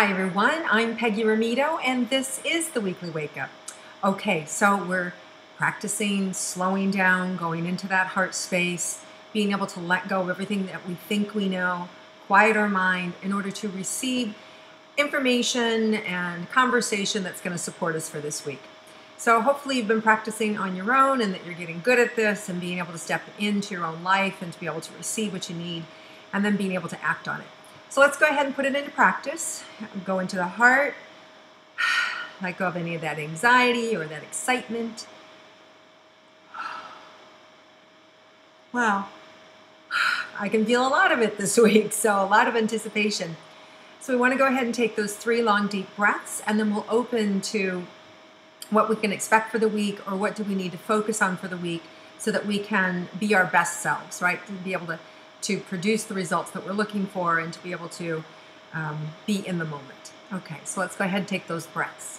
Hi everyone, I'm Peggy Rometo and this is the Weekly Wake Up. Okay, so we're practicing slowing down, going into that heart space, being able to let go of everything that we think we know, quiet our mind in order to receive information and conversation that's going to support us for this week. So hopefully you've been practicing on your own and that you're getting good at this and being able to step into your own life and to be able to receive what you need and then being able to act on it. So let's go ahead and put it into practice. Go into the heart, let go of any of that anxiety or that excitement. Wow, I can feel a lot of it this week, so a lot of anticipation. So we want to go ahead and take those 3 long, deep breaths, and then we'll open to what we can expect for the week or what do we need to focus on for the week so that we can be our best selves, right? To be able to produce the results that we're looking for and to be able to be in the moment. Okay, so let's go ahead and take those breaths.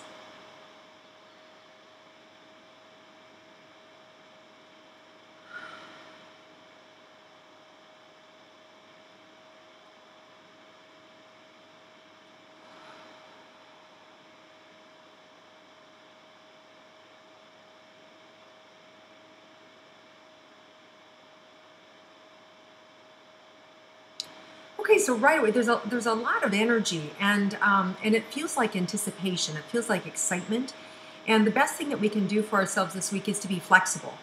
Okay, so right away there's a lot of energy and it feels like anticipation. It feels like excitement. And the best thing that we can do for ourselves this week is to be flexible,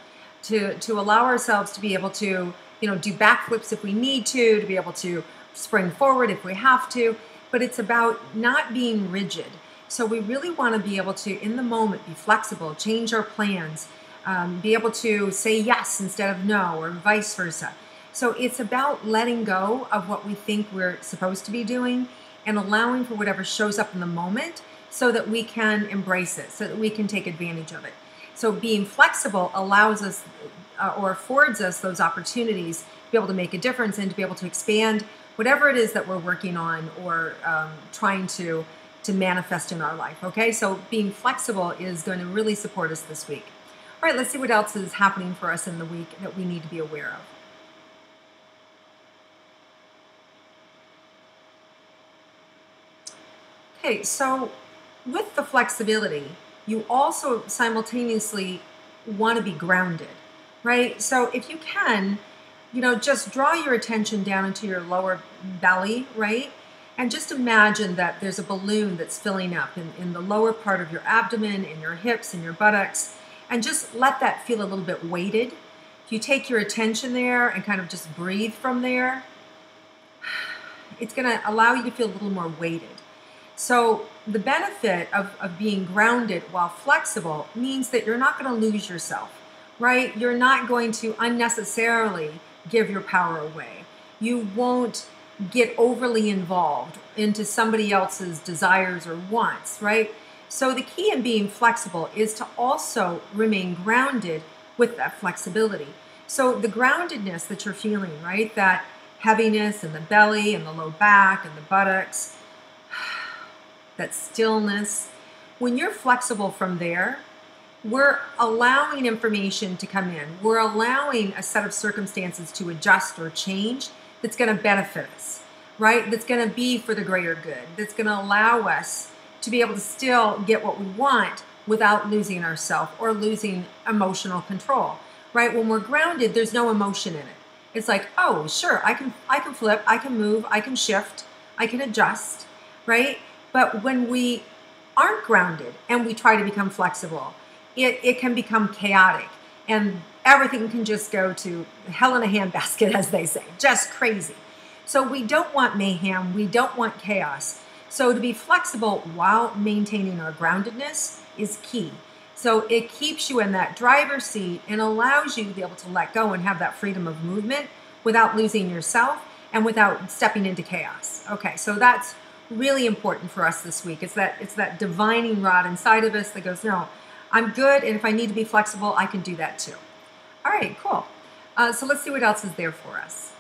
to allow ourselves to be able to do backflips if we need to be able to spring forward if we have to. But it's about not being rigid. So we really want to be able to, in the moment, be flexible, change our plans, be able to say yes instead of no, or vice versa. So it's about letting go of what we think we're supposed to be doing and allowing for whatever shows up in the moment so that we can embrace it, so that we can take advantage of it. So being flexible allows us or affords us those opportunities to be able to make a difference and to be able to expand whatever it is that we're working on or trying to manifest in our life, okay? So being flexible is going to really support us this week. All right, let's see what else is happening for us in the week that we need to be aware of. Okay, so with the flexibility, you also simultaneously want to be grounded, right? So if you can, just draw your attention down into your lower belly, right? And just imagine that there's a balloon that's filling up in the lower part of your abdomen, in your hips, in your buttocks, and just let that feel a little bit weighted. If you take your attention there and kind of just breathe from there, it's going to allow you to feel a little more weighted. So the benefit of being grounded while flexible means that you're not going to lose yourself, right? You're not going to unnecessarily give your power away. You won't get overly involved into somebody else's desires or wants, right? So the key in being flexible is to also remain grounded with that flexibility. So the groundedness that you're feeling, right? That heaviness in the belly and the low back and the buttocks, that stillness. When you're flexible from there, we're allowing information to come in. We're allowing a set of circumstances to adjust or change that's going to benefit us, right? That's going to be for the greater good. That's going to allow us to be able to still get what we want without losing ourselves or losing emotional control, right? When we're grounded, there's no emotion in it. It's like, oh, sure, I can flip, I can move, I can shift, I can adjust, right? But when we aren't grounded and we try to become flexible, it can become chaotic and everything can just go to hell in a handbasket, as they say, just crazy. So we don't want mayhem, we don't want chaos. So to be flexible while maintaining our groundedness is key. So it keeps you in that driver's seat and allows you to be able to let go and have that freedom of movement without losing yourself and without stepping into chaos. Okay, so that's really important for us this week. It's that divining rod inside of us that goes, no, I'm good, and if I need to be flexible, I can do that too. All right, cool. So let's see what else is there for us.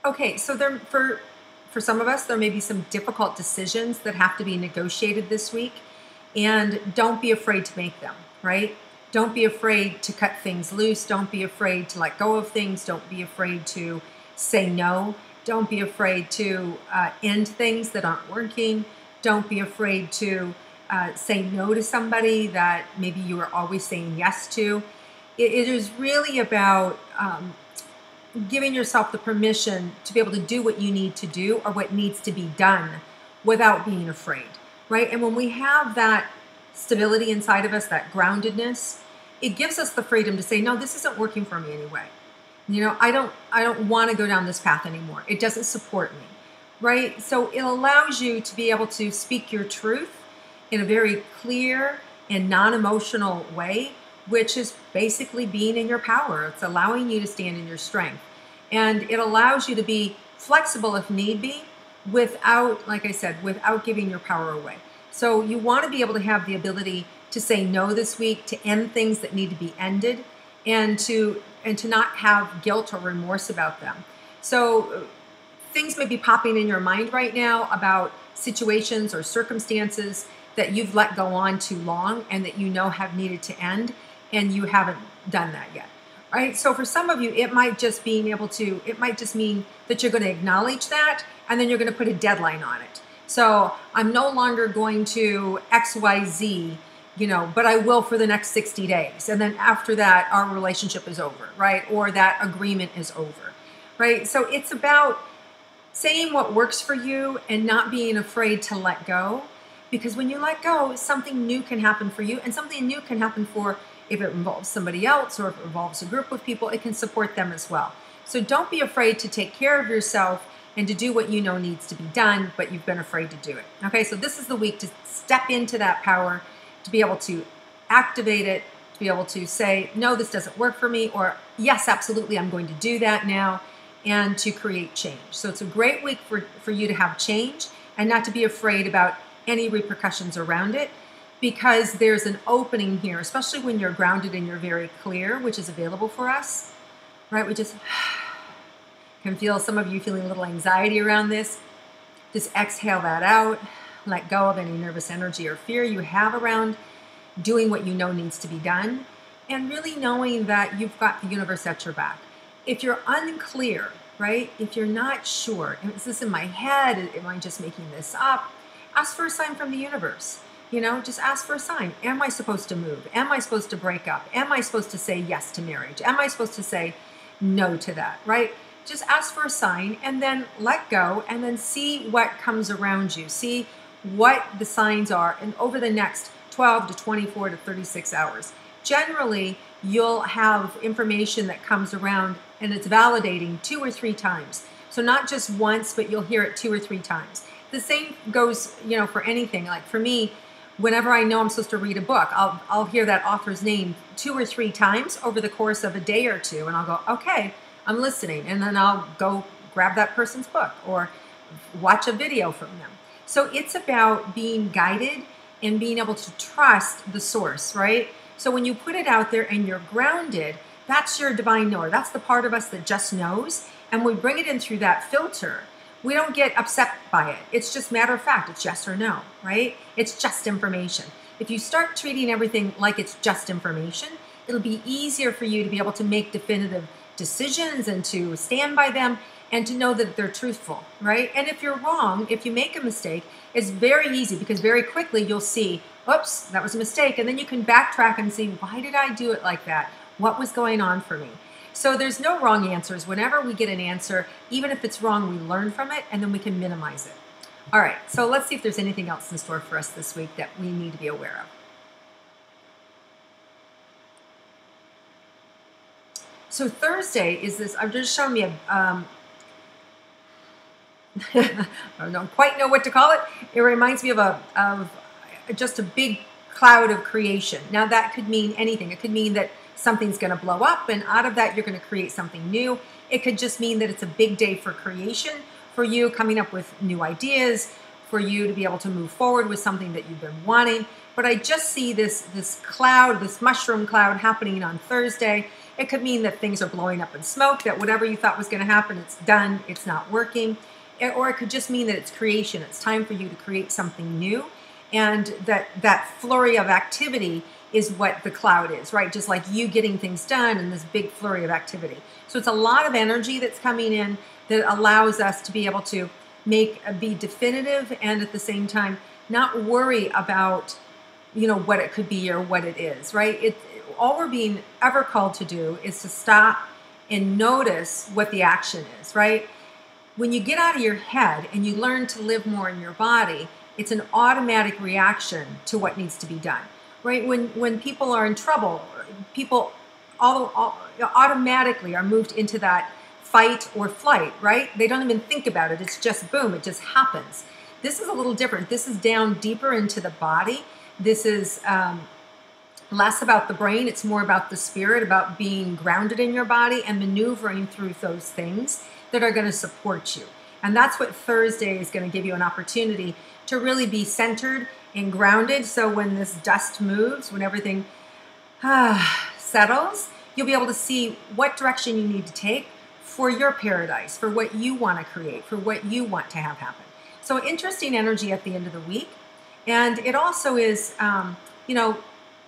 Okay, so for some of us, there may be some difficult decisions that have to be negotiated this week, and don't be afraid to make them, right? Don't be afraid to cut things loose. Don't be afraid to let go of things. Don't be afraid to say no. Don't be afraid to end things that aren't working. Don't be afraid to say no to somebody that maybe you are always saying yes to. It is really about giving yourself the permission to be able to do what you need to do or what needs to be done without being afraid, right? And when we have that stability inside of us, that groundedness, it gives us the freedom to say, no, this isn't working for me anyway. I don't want to go down this path anymore. It doesn't support me, right? So it allows you to be able to speak your truth in a very clear and non-emotional way, which is basically being in your power. It's allowing you to stand in your strength. And it allows you to be flexible if need be, without, like I said, without giving your power away. So you want to be able to have the ability to say no this week, to end things that need to be ended, and to not have guilt or remorse about them. So things may be popping in your mind right now about situations or circumstances that you've let go on too long and that you know have needed to end, and you haven't done that yet. Right? So for some of you, it might just mean that you're going to acknowledge that, and then you're going to put a deadline on it. So I'm no longer going to XYZ, but I will for the next 60 days. And then after that, our relationship is over, right? Or that agreement is over, right? So it's about saying what works for you and not being afraid to let go. Because when you let go, something new can happen for you, and something new can happen for, if it involves somebody else or if it involves a group of people, it can support them as well. So don't be afraid to take care of yourself and to do what you know needs to be done, but you've been afraid to do it. Okay, so this is the week to step into that power, to be able to activate it, to be able to say, no, this doesn't work for me, or yes, absolutely, I'm going to do that now, and to create change. So it's a great week for you to have change and not to be afraid about any repercussions around it, because there's an opening here, especially when you're grounded and you're very clear, which is available for us, right? We just can feel some of you feeling a little anxiety around this. Just exhale that out. Let go of any nervous energy or fear you have around doing what you know needs to be done, and really knowing that you've got the universe at your back. If you're unclear, right? If you're not sure, is this in my head? Am I just making this up? Ask for a sign from the universe. Just ask for a sign. Am I supposed to move? Am I supposed to break up? Am I supposed to say yes to marriage? Am I supposed to say no to that, right? Just ask for a sign and then let go, and then see what comes around you. See what the signs are, and over the next 12 to 24 to 36 hours. Generally, you'll have information that comes around and it's validating 2 or 3 times. So not just once, but you'll hear it 2 or 3 times. The same goes, for anything. Like for me, whenever I know I'm supposed to read a book, I'll hear that author's name 2 or 3 times over the course of a day or two, and I'll go, okay, I'm listening, and then I'll go grab that person's book or watch a video from them. So it's about being guided and being able to trust the source, right? So when you put it out there and you're grounded, that's your divine knower. That's the part of us that just knows, and we bring it in through that filter. We don't get upset by it. It's just matter of fact. It's yes or no, right? It's just information. If you start treating everything like it's just information, it'll be easier for you to be able to make definitive decisions and to stand by them and to know that they're truthful, right? And if you're wrong, if you make a mistake, it's very easy, because very quickly you'll see, oops, that was a mistake. And then you can backtrack and see, why did I do it like that? What was going on for me? So there's no wrong answers. Whenever we get an answer, even if it's wrong, we learn from it, and then we can minimize it. All right, so let's see if there's anything else in store for us this week that we need to be aware of. So Thursday is this, I've just shown me I don't quite know what to call it. It reminds me of just a big cloud of creation. Now that could mean anything. It could mean that something's going to blow up, and out of that you're going to create something new. It could just mean that it's a big day for creation, for you coming up with new ideas, for you to be able to move forward with something that you've been wanting. But I just see this cloud, this mushroom cloud happening on Thursday. It could mean that things are blowing up in smoke, that whatever you thought was going to happen, it's done, it's not working. Or it could just mean that it's creation. It's time for you to create something new, and that flurry of activity is what the cloud is, right? Just like you getting things done and this big flurry of activity. So it's a lot of energy that's coming in that allows us to be able to be definitive and at the same time not worry about, what it could be or what it is, right? All we're being ever called to do is to stop and notice what the action is, right? When you get out of your head and you learn to live more in your body, it's an automatic reaction to what needs to be done, right? When people are in trouble, people automatically are moved into that fight or flight, right? They don't even think about it. It's just boom, it just happens. This is a little different. This is down deeper into the body. This is less about the brain. It's more about the spirit, about being grounded in your body and maneuvering through those things that are going to support you. And that's what Thursday is going to give you an opportunity to really be centered and grounded. So when this dust moves, when everything settles, you'll be able to see what direction you need to take for your paradise, for what you want to create, for what you want to have happen. So interesting energy at the end of the week. And it also is,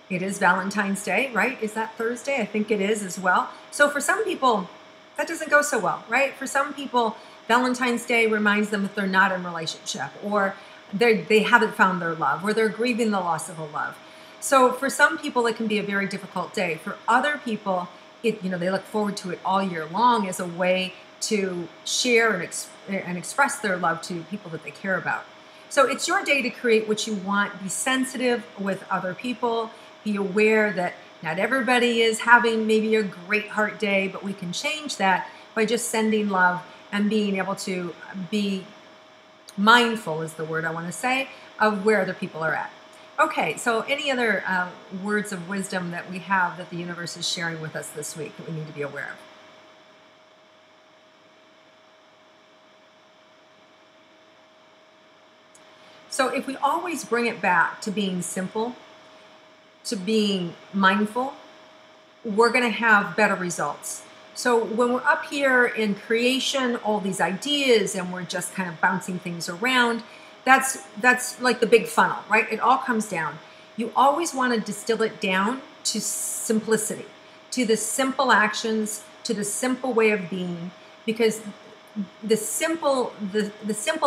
it is Valentine's Day, right? Is that Thursday? I think it is as well. So for some people, that doesn't go so well, right? For some people, Valentine's Day reminds them that they're not in a relationship, or they haven't found their love, or they're grieving the loss of a love. So for some people, it can be a very difficult day. For other people, they look forward to it all year long as a way to share and express their love to people that they care about. So it's your day to create what you want. Be sensitive with other people. Be aware that not everybody is having maybe a great heart day, but we can change that by just sending love and being able to be mindful is the word I want to say, of where other people are at. Okay, so any other words of wisdom that we have that the universe is sharing with us this week that we need to be aware of? So if we always bring it back to being simple, to being mindful, we're going to have better results. So when we're up here in creation, all these ideas, and we're just kind of bouncing things around, that's like the big funnel, right? It all comes down. You always want to distill it down to simplicity, to the simple actions, to the simple way of being, because the simple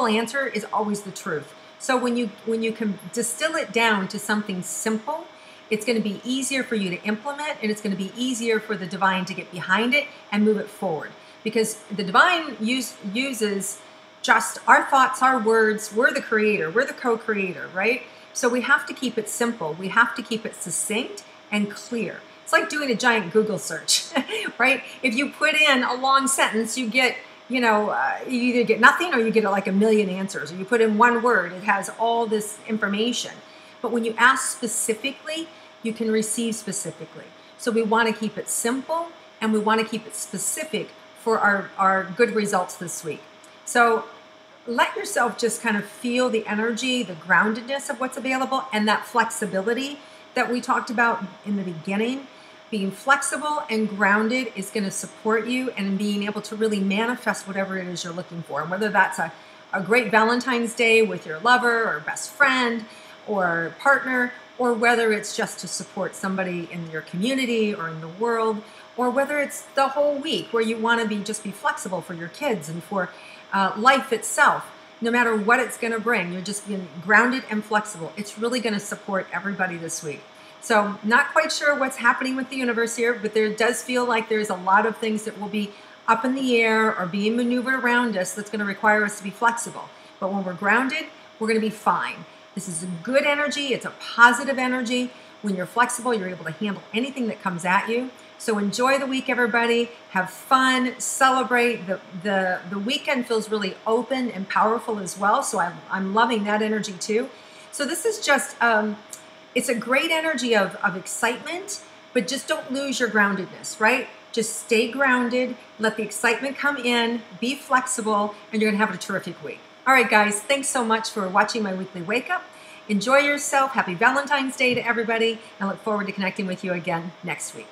answer is always the truth. So when you can distill it down to something simple, it's going to be easier for you to implement, and it's going to be easier for the divine to get behind it and move it forward. Because the divine uses just our thoughts, our words. We're the creator. We're the co-creator, right? So we have to keep it simple. We have to keep it succinct and clear. It's like doing a giant Google search, right? If you put in a long sentence, you get you either get nothing or you get like a million answers. Or you put in one word, it has all this information. But when you ask specifically, you can receive specifically. So we want to keep it simple, and we want to keep it specific for our good results this week. So let yourself just kind of feel the energy, the groundedness of what's available, and that flexibility that we talked about in the beginning. Being flexible and grounded is going to support you and being able to really manifest whatever it is you're looking for. And whether that's a great Valentine's Day with your lover or best friend or partner, or whether it's just to support somebody in your community or in the world, or whether it's the whole week where you want to just be flexible for your kids and for life itself. No matter what it's going to bring, you're just being grounded and flexible. It's really going to support everybody this week. So not quite sure what's happening with the universe here, but there does feel like there's a lot of things that will be up in the air or being maneuvered around us that's going to require us to be flexible. But when we're grounded, we're going to be fine. This is a good energy. It's a positive energy. When you're flexible, you're able to handle anything that comes at you. So enjoy the week, everybody. Have fun. Celebrate. The weekend feels really open and powerful as well. So I'm loving that energy too. So this is just... it's a great energy of excitement, but just don't lose your groundedness, right? Just stay grounded, let the excitement come in, be flexible, and you're gonna have a terrific week. All right, guys, thanks so much for watching my weekly wake up. Enjoy yourself. Happy Valentine's Day to everybody, and I look forward to connecting with you again next week.